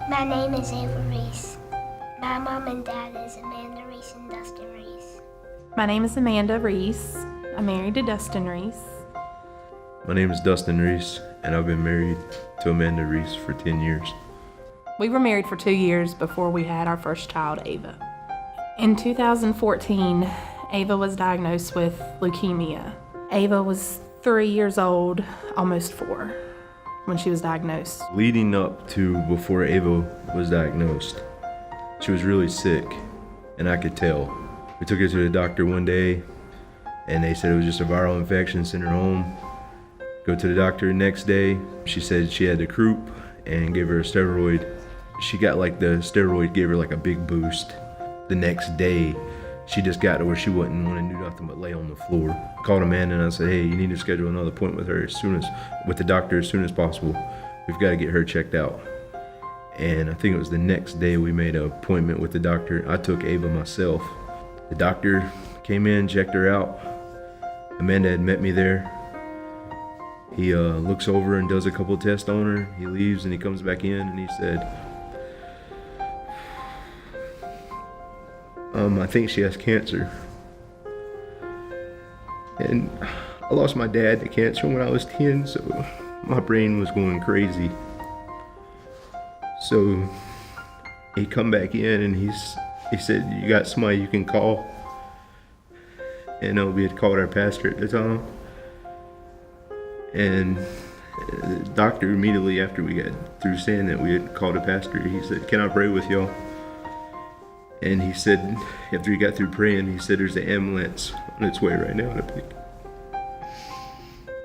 My name is Ava Reese. My mom and dad is Amanda Reese and Dustin Reese. My name is Amanda Reese. I'm married to Dustin Reese. My name is Dustin Reese, and I've been married to Amanda Reese for 10 years. We were married for 2 years before we had our first child, Ava. In 2014, Ava was diagnosed with leukemia. Ava was 3 years old, almost 4, when she was diagnosed. Leading up to before Ava was diagnosed, she was really sick, and I could tell. We took her to the doctor one day, and they said it was just a viral infection, sent her home. Go to the doctor the next day, she said she had the croup and gave her a steroid. She got the steroid gave her a big boost. The next day, she just got to where she wouldn't want to do nothing but lay on the floor. I called Amanda and I said, hey, you need to schedule another appointment with her with the doctor as soon as possible. We've got to get her checked out. And I think it was the next day we made an appointment with the doctor. I took Ava myself. The doctor came in, checked her out. Amanda had met me there. He looks over and does a couple tests on her. He leaves and he comes back in and he said, I think she has cancer. And I lost my dad to cancer when I was 10, so my brain was going crazy. So he come back in and he said, you got somebody you can call? And we had called our pastor at the time. And the doctor, immediately after we got through saying that, we had called a pastor. He said, can I pray with y'all? And he said, after he got through praying, he said, there's an ambulance on its way right now to pick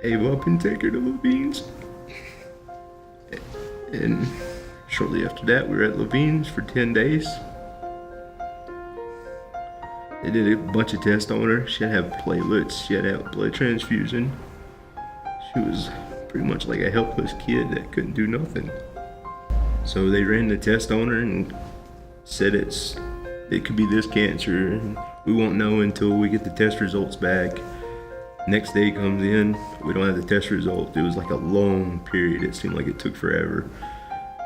Ava up and take her to Levine's. And shortly after that, we were at Levine's for 10 days. They did a bunch of tests on her. She had to have platelets. She had to have a blood transfusion. She was pretty much like a helpless kid that couldn't do nothing. So they ran the test on her and said it could be this cancer. And we won't know until we get the test results back. Next day comes in, we don't have the test result. It was a long period. It seemed like it took forever.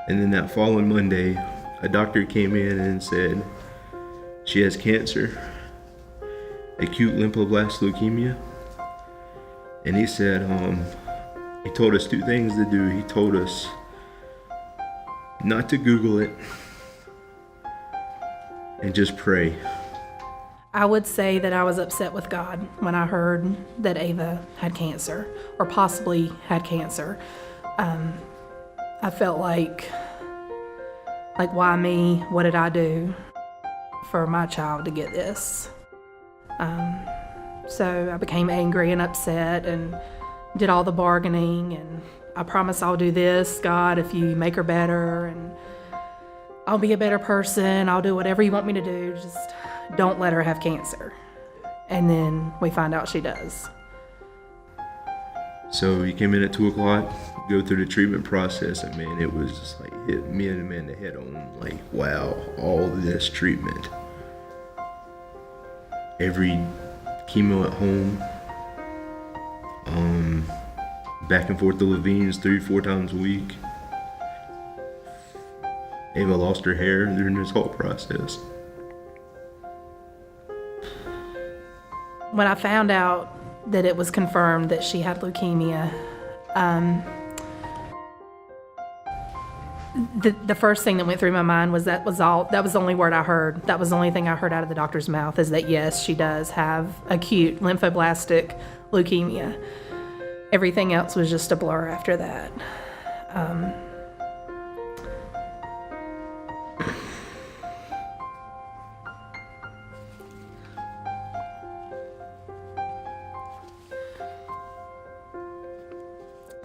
And then that following Monday, a doctor came in and said she has cancer, acute lymphoblastic leukemia. And he said, he told us 2 things to do. He told us not to Google it and just pray. I would say that I was upset with God when I heard that Ava had cancer, or possibly had cancer. I felt like why me? What did I do for my child to get this? So I became angry and upset and did all the bargaining, and I promise I'll do this, God, if you make her better, and I'll be a better person. I'll do whatever you want me to do. Just don't let her have cancer. And then we find out she does. So he came in at 2 o'clock, go through the treatment process, and man, it was just hit me and Amanda head on. Wow, all this treatment. Every chemo at home, back and forth to Levine's 3-4 times a week. Ava lost her hair during this whole process. When I found out that it was confirmed that she had leukemia, the first thing that went through my mind was that was the only word I heard. That was the only thing I heard out of the doctor's mouth, is that yes, she does have acute lymphoblastic leukemia. Everything else was just a blur after that.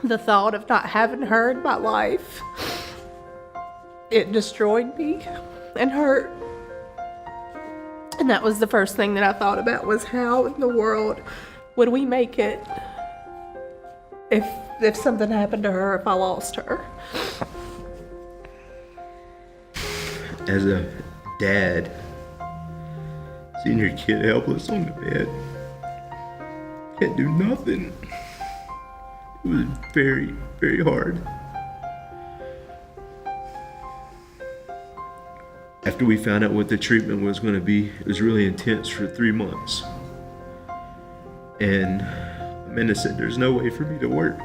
The thought of not having her in my life, it destroyed me and hurt. And that was the first thing that I thought about, was how in the world would we make it if something happened to her, if I lost her. As a dad, seeing your kid helpless on the bed, can't do nothing. It was very, very hard. After we found out what the treatment was going to be, it was really intense for 3 months. And Amanda said, there's no way for me to work.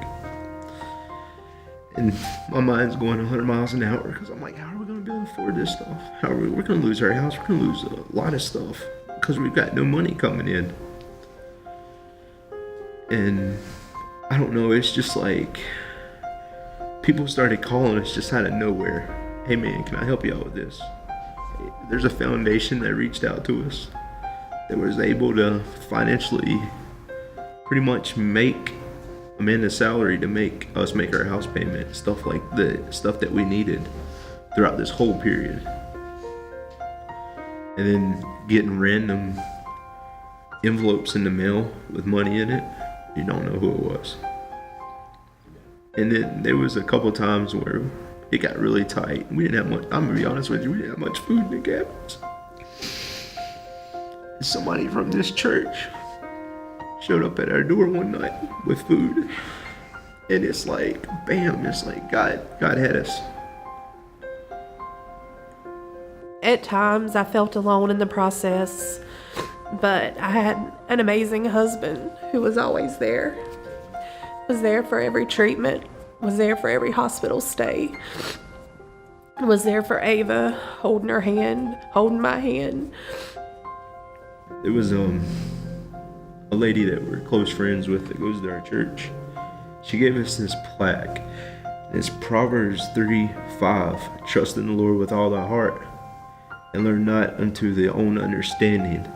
And my mind's going 100 miles an hour because I'm like, how are we going to be able to afford this stuff? We're going to lose our house. We're going to lose a lot of stuff because we've got no money coming in. And I don't know, it's just like people started calling us just out of nowhere. Hey man, can I help you out with this? There's a foundation that reached out to us that was able to financially pretty much make Amanda's salary to make us make our house payment, stuff like the stuff that we needed throughout this whole period. And then getting random envelopes in the mail with money in it, you don't know who it was. And then there was a couple times where it got really tight. We didn't have much, I'm gonna be honest with you, we didn't have much food in the cabins. Somebody from this church showed up at our door one night with food. And it's like, bam, it's like God had us. At times I felt alone in the process, but I had an amazing husband who was always there. Was there for every treatment, was there for every hospital stay, was there for Ava, holding her hand, holding my hand. There was a lady that we're close friends with that goes to our church. She gave us this plaque. And it's Proverbs 3:5. Trust in the Lord with all thy heart, and learn not unto thy own understanding.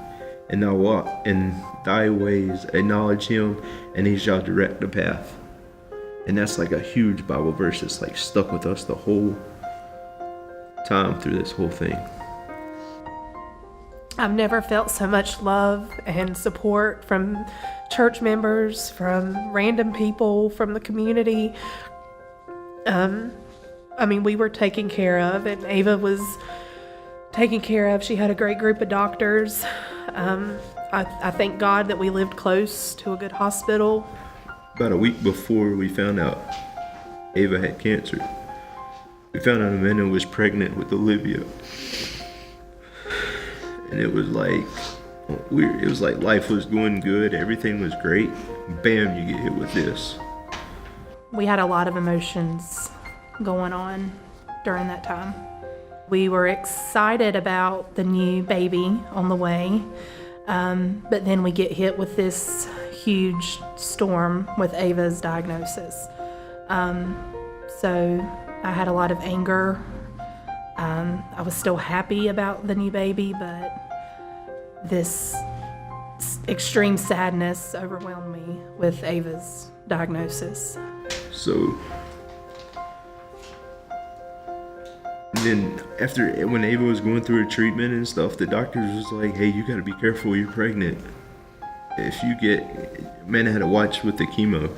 And thou walk in thy ways, acknowledge him, and he shall direct the path. And that's like a huge Bible verse that's like stuck with us the whole time through this whole thing. I've never felt so much love and support from church members, from random people, from the community. We were taken care of, and Ava was taken care of. She had a great group of doctors. I thank God that we lived close to a good hospital. About a week before we found out Ava had cancer, we found out Amanda was pregnant with Olivia. And it was like life was going good, everything was great. Bam, you get hit with this. We had a lot of emotions going on during that time. We were excited about the new baby on the way, but then we get hit with this huge storm with Ava's diagnosis. So I had a lot of anger. I was still happy about the new baby, but this extreme sadness overwhelmed me with Ava's diagnosis. So then when Ava was going through her treatment and stuff, the doctors was like, hey, you gotta be careful, you're pregnant. If you Amanda had to watch with the chemo,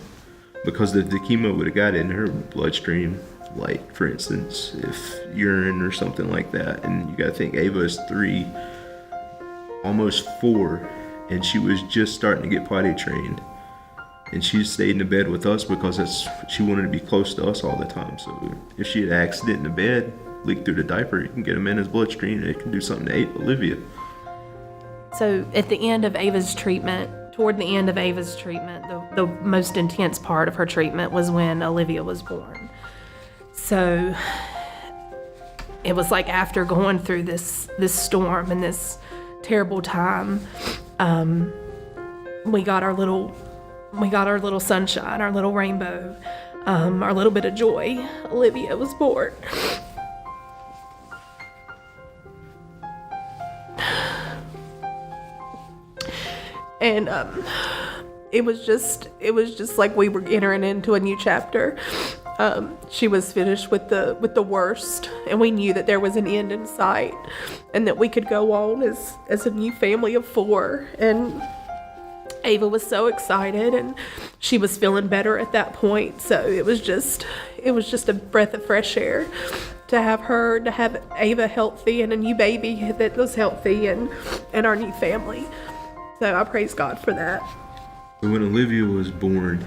because if the chemo would have got in her bloodstream, like for instance, if urine or something like that, and you gotta think Ava is 3, almost 4, and she was just starting to get potty trained. And she stayed in the bed with us because she wanted to be close to us all the time. So if she had an accident in the bed, leak through the diaper, it can get Amanda's bloodstream, and it can do something to Olivia. So at the end of Ava's treatment, toward the end of Ava's treatment, the most intense part of her treatment was when Olivia was born. So it was like after going through this storm and this terrible time, we got our little sunshine, our little rainbow, our little bit of joy. Olivia was born. And it was just like we were entering into a new chapter. She was finished with the worst, and we knew that there was an end in sight, and that we could go on as a new family of 4. And Ava was so excited, and she was feeling better at that point. So it was just a breath of fresh air to have Ava healthy, and a new baby that was healthy, and our new family. So I praise God for that. When Olivia was born,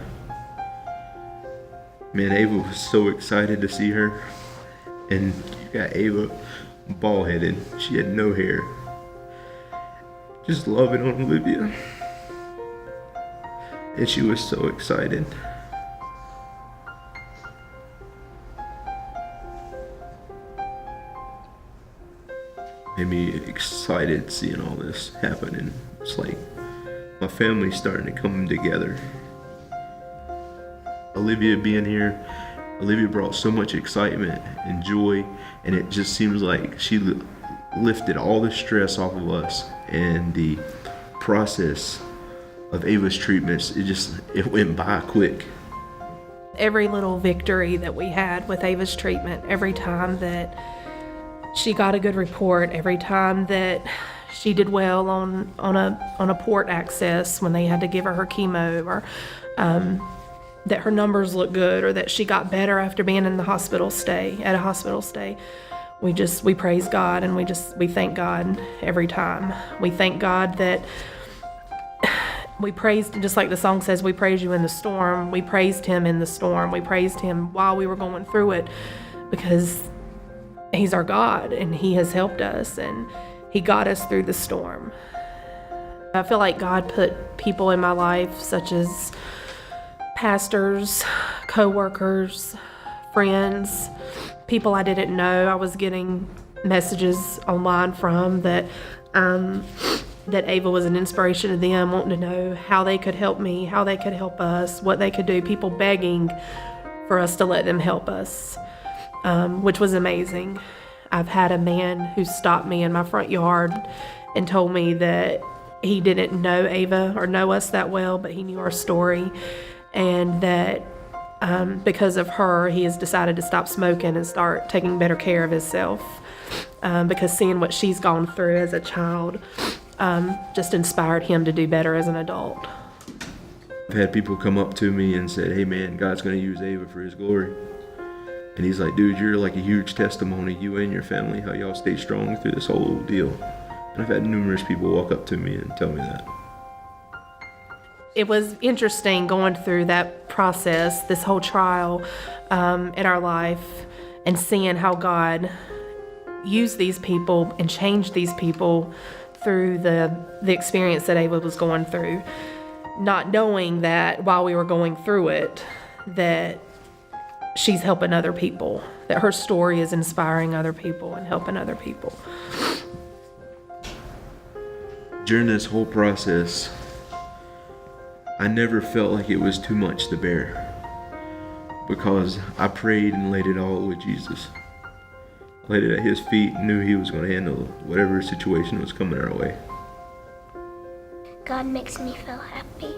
man, Ava was so excited to see her. And you got Ava bald headed. She had no hair. Just loving on Olivia. And she was so excited. Made me excited seeing all this happening. It's like my family's starting to come together. Olivia being here, Olivia brought so much excitement and joy, and it just seems like she lifted all the stress off of us. And the process of Ava's treatments, it went by quick. Every little victory that we had with Ava's treatment, every time that she got a good report, every time that she did well on a port access when they had to give her chemo, or that her numbers looked good, or that she got better after being in the hospital stay, we praise God, and we thank God every time. We thank God that we praised, just like the song says, we praise you in the storm. We praised him in the storm. We praised him while we were going through it, because he's our God and he has helped us and he got us through the storm. I feel like God put people in my life, such as pastors, co-workers, friends, people I didn't know. I was getting messages online from that Ava was an inspiration to them, wanting to know how they could help me, how they could help us, what they could do, people begging for us to let them help us, which was amazing. I've had a man who stopped me in my front yard and told me that he didn't know Ava or know us that well, but he knew our story, and that because of her, he has decided to stop smoking and start taking better care of himself, because seeing what she's gone through as a child just inspired him to do better as an adult. I've had people come up to me and said, hey man, God's going to use Ava for his glory. And he's like, dude, you're like a huge testimony, you and your family, how y'all stayed strong through this whole deal. And I've had numerous people walk up to me and tell me that. It was interesting going through that process, this whole trial in our life, and seeing how God used these people and changed these people through the experience that Ava was going through, not knowing that while we were going through it, that she's helping other people, that her story is inspiring other people and helping other people. During this whole process, I never felt like it was too much to bear, because I prayed and laid it all with Jesus. Laid it at his feet, knew he was going to handle whatever situation was coming our way. God makes me feel happy.